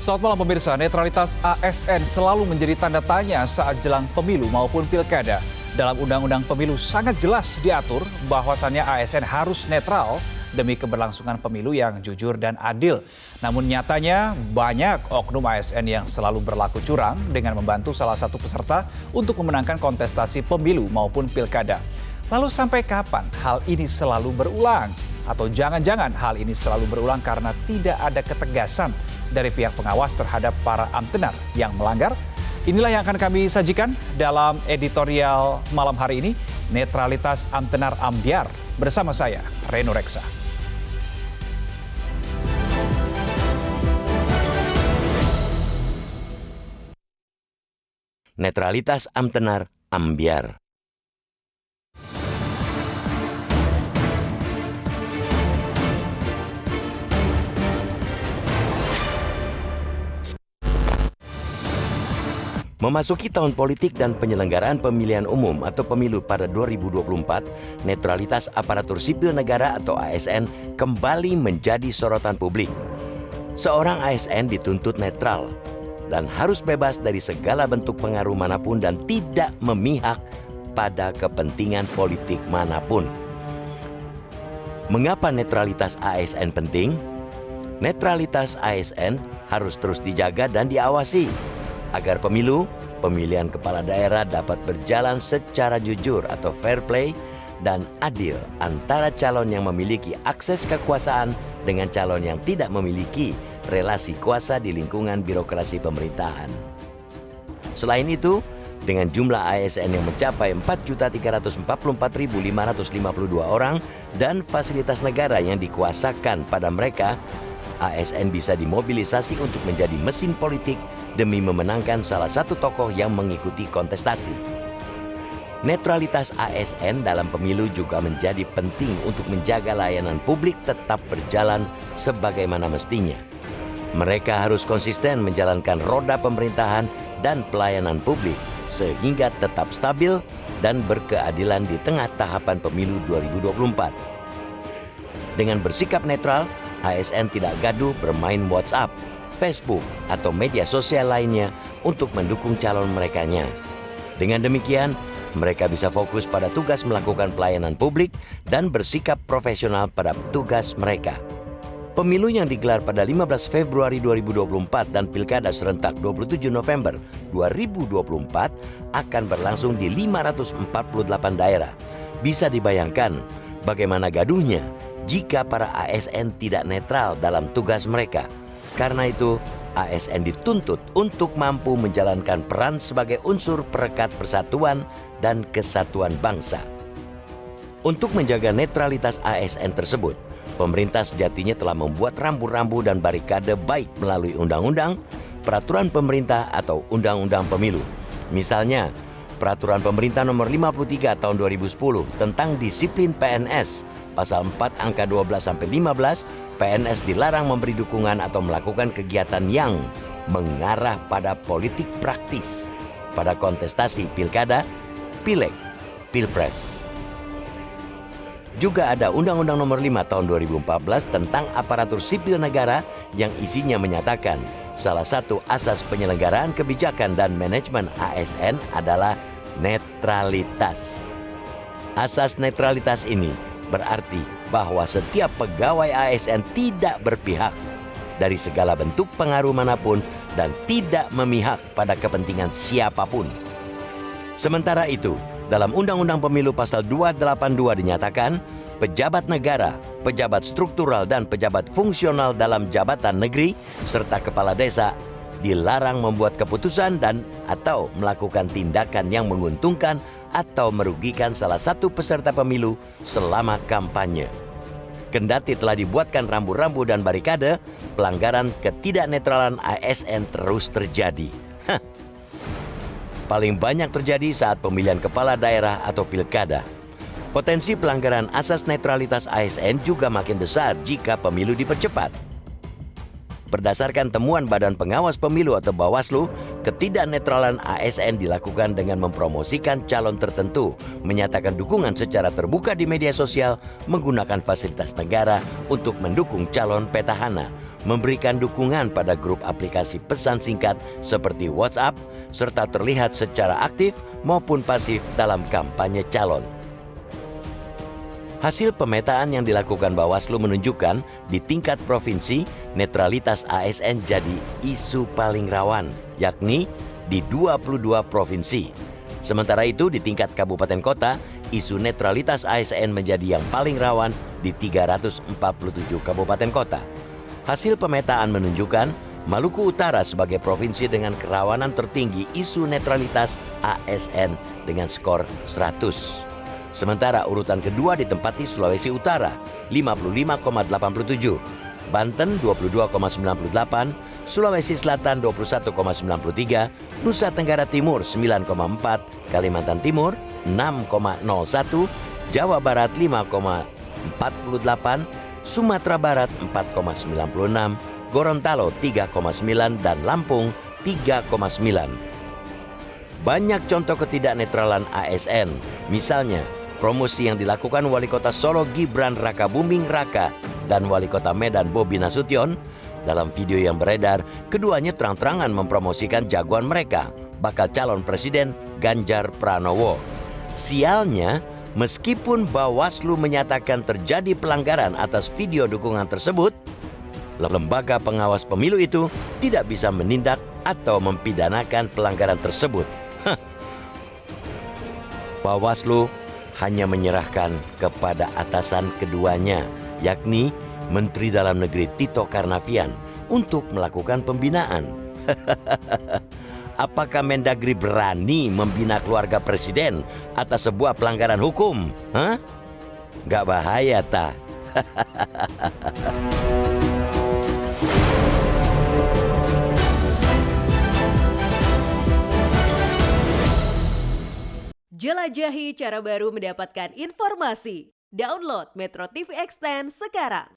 Selamat malam pemirsa, netralitas ASN selalu menjadi tanda tanya saat jelang pemilu maupun pilkada. Dalam Undang-Undang Pemilu sangat jelas diatur bahwasannya ASN harus netral demi keberlangsungan pemilu yang jujur dan adil. Namun nyatanya banyak oknum ASN yang selalu berlaku curang dengan membantu salah satu peserta untuk memenangkan kontestasi pemilu maupun pilkada. Lalu sampai kapan hal ini selalu berulang? Atau jangan-jangan hal ini selalu berulang karena tidak ada ketegasan dari pihak pengawas terhadap para amtenar yang melanggar? Inilah yang akan kami sajikan dalam editorial malam hari ini, Netralitas Amtenar Ambyar, bersama saya, Reno Reksa. Netralitas Amtenar Ambyar. Memasuki tahun politik dan penyelenggaraan pemilihan umum atau pemilu pada 2024, netralitas aparatur sipil negara atau ASN kembali menjadi sorotan publik. Seorang ASN dituntut netral dan harus bebas dari segala bentuk pengaruh manapun dan tidak memihak pada kepentingan politik manapun. Mengapa netralitas ASN penting? Netralitas ASN harus terus dijaga dan diawasi agar pemilihan kepala daerah dapat berjalan secara jujur atau fair play dan adil antara calon yang memiliki akses kekuasaan dengan calon yang tidak memiliki relasi kuasa di lingkungan birokrasi pemerintahan. Selain itu, dengan jumlah ASN yang mencapai 4.344.552 orang dan fasilitas negara yang dikuasakan pada mereka, ASN bisa dimobilisasi untuk menjadi mesin politik demi memenangkan salah satu tokoh yang mengikuti kontestasi. Netralitas ASN dalam pemilu juga menjadi penting untuk menjaga layanan publik tetap berjalan sebagaimana mestinya. Mereka harus konsisten menjalankan roda pemerintahan dan pelayanan publik sehingga tetap stabil dan berkeadilan di tengah tahapan pemilu 2024. Dengan bersikap netral, ASN tidak gaduh bermain WhatsApp, Facebook, atau media sosial lainnya untuk mendukung calon merekanya. Dengan demikian, mereka bisa fokus pada tugas melakukan pelayanan publik dan bersikap profesional pada tugas mereka. Pemilu yang digelar pada 15 Februari 2024 dan Pilkada serentak 27 November 2024 akan berlangsung di 548 daerah. Bisa dibayangkan bagaimana gaduhnya jika para ASN tidak netral dalam tugas mereka. Karena itu, ASN dituntut untuk mampu menjalankan peran sebagai unsur perekat persatuan dan kesatuan bangsa. Untuk menjaga netralitas ASN tersebut, pemerintah sejatinya telah membuat rambu-rambu dan barikade baik melalui undang-undang, peraturan pemerintah atau undang-undang pemilu. Misalnya, Peraturan Pemerintah Nomor 53 Tahun 2010 tentang disiplin PNS, Pasal 4 angka 12-15, PNS dilarang memberi dukungan atau melakukan kegiatan yang mengarah pada politik praktis pada kontestasi pilkada, pileg, pilpres. Juga ada Undang-Undang Nomor 5 Tahun 2014 tentang aparatur sipil negara yang isinya menyatakan salah satu asas penyelenggaraan kebijakan dan manajemen ASN adalah netralitas. Asas netralitas ini berarti bahwa setiap pegawai ASN tidak berpihak dari segala bentuk pengaruh manapun dan tidak memihak pada kepentingan siapapun. Sementara itu, dalam Undang-Undang Pemilu Pasal 282 dinyatakan, pejabat negara, pejabat struktural dan pejabat fungsional dalam jabatan negeri, serta kepala desa dilarang membuat keputusan dan atau melakukan tindakan yang menguntungkan atau merugikan salah satu peserta pemilu selama kampanye. Kendati telah dibuatkan rambu-rambu dan barikade, pelanggaran ketidaknetralan ASN terus terjadi. Paling banyak terjadi saat pemilihan kepala daerah atau pilkada. Potensi pelanggaran asas netralitas ASN juga makin besar jika pemilu dipercepat. Berdasarkan temuan Badan Pengawas Pemilu atau Bawaslu, ketidaknetralan ASN dilakukan dengan mempromosikan calon tertentu, menyatakan dukungan secara terbuka di media sosial, menggunakan fasilitas negara untuk mendukung calon petahana, memberikan dukungan pada grup aplikasi pesan singkat seperti WhatsApp, serta terlihat secara aktif maupun pasif dalam kampanye calon. Hasil pemetaan yang dilakukan Bawaslu menunjukkan di tingkat provinsi, netralitas ASN jadi isu paling rawan, yakni di 22 provinsi. Sementara itu di tingkat kabupaten kota, isu netralitas ASN menjadi yang paling rawan di 347 kabupaten kota. Hasil pemetaan menunjukkan Maluku Utara sebagai provinsi dengan kerawanan tertinggi isu netralitas ASN dengan skor 100. Sementara urutan kedua ditempati Sulawesi Utara 55,87, Banten 22,98, Sulawesi Selatan 21,93, Nusa Tenggara Timur 9,4, Kalimantan Timur 6,01, Jawa Barat 5,48, Sumatera Barat 4,96, Gorontalo 3,9 dan Lampung 3,9. Banyak contoh ketidaknetralan ASN, misalnya promosi yang dilakukan Wali Kota Solo Gibran Rakabuming Raka dan Wali Kota Medan Bobi Nasution. Dalam video yang beredar, keduanya terang-terangan mempromosikan jagoan mereka, bakal calon presiden Ganjar Pranowo. Sialnya, meskipun Bawaslu menyatakan terjadi pelanggaran atas video dukungan tersebut, lembaga pengawas pemilu itu tidak bisa menindak atau mempidanakan pelanggaran tersebut. Bawaslu hanya menyerahkan kepada atasan keduanya, yakni Menteri Dalam Negeri Tito Karnavian, untuk melakukan pembinaan. Apakah Mendagri berani membina keluarga presiden atas sebuah pelanggaran hukum? Gak bahaya tak? Jelajahi cara baru mendapatkan informasi. Download Metro TV Extend sekarang.